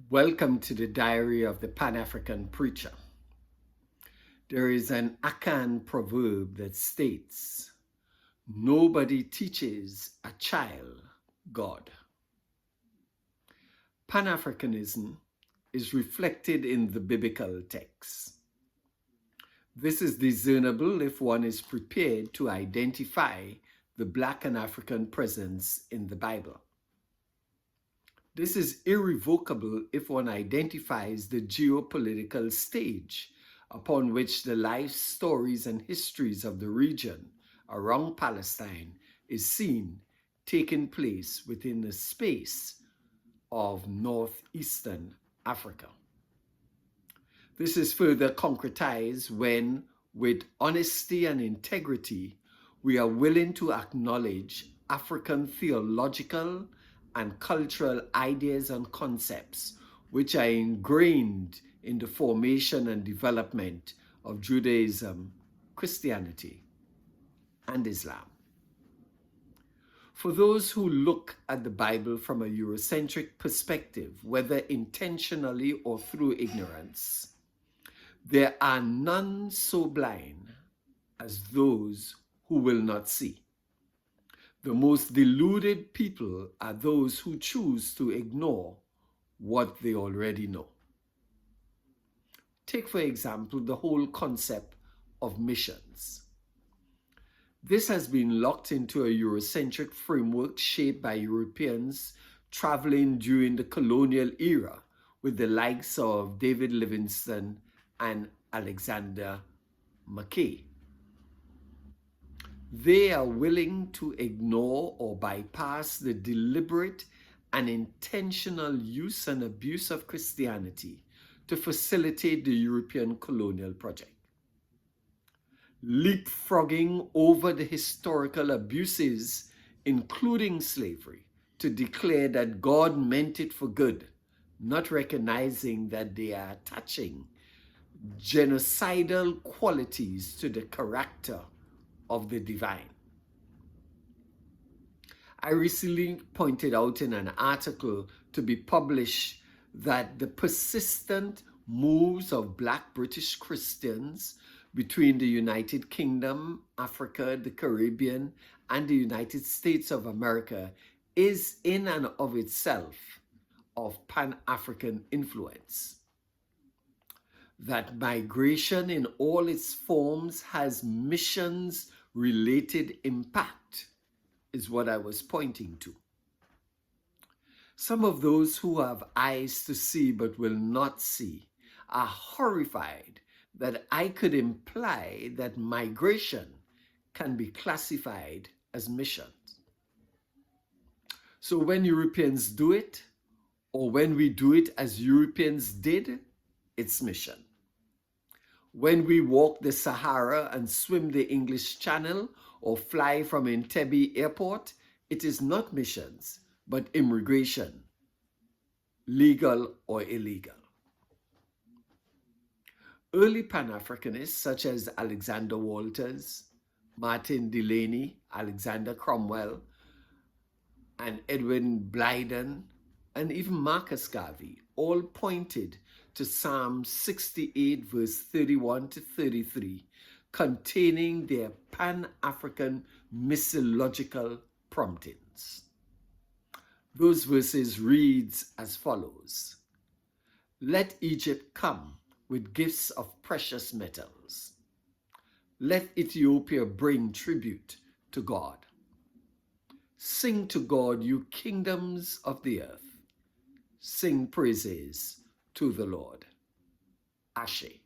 Welcome to the Diary of the Pan-African Preacher. There is an Akan proverb that states, "Nobody teaches a child God." Pan-Africanism is reflected in the biblical text. This is discernible if one is prepared to identify the Black and African presence in the Bible. This is irrevocable if one identifies the geopolitical stage upon which the life stories and histories of the region around Palestine is seen taking place within the space of northeastern Africa. This is further concretized when, with honesty and integrity, we are willing to acknowledge African theological and cultural ideas and concepts which are ingrained in the formation and development of Judaism, Christianity, and Islam. For those who look at the Bible from a Eurocentric perspective, whether intentionally or through ignorance, there are none so blind as those who will not see. The most deluded people are those who choose to ignore what they already know. Take, for example, the whole concept of missions. This has been locked into a Eurocentric framework shaped by Europeans traveling during the colonial era with the likes of David Livingstone and Alexander Mackay. They are willing to ignore or bypass the deliberate and intentional use and abuse of Christianity to facilitate the European colonial project. Leapfrogging over the historical abuses, including slavery, to declare that God meant it for good, not recognizing that they are attaching genocidal qualities to the character of the divine. I recently pointed out in an article to be published that the persistent moves of Black British Christians between the United Kingdom, Africa, the Caribbean, and the United States of America is in and of itself of Pan-African influence. That migration in all its forms has missions-related impact is what I was pointing to. Some of those who have eyes to see but will not see are horrified that I could imply that migration can be classified as missions. So when Europeans do it, or when we do it as Europeans did, it's mission. When we walk the Sahara and swim the English Channel or fly from Entebbe Airport, it is not missions, but immigration, legal or illegal. Early Pan-Africanists such as Alexander Walters, Martin Delany, Alexander Cromwell, and Edwin Blyden, and even Marcus Garvey all pointed to Psalm 68 verse 31 to 33, containing their Pan-African missiological promptings. Those verses reads as follows: "Let Egypt come with gifts of precious metals. Let Ethiopia bring tribute to God. Sing to God, you kingdoms of the earth. Sing praises to the Lord." Ashe.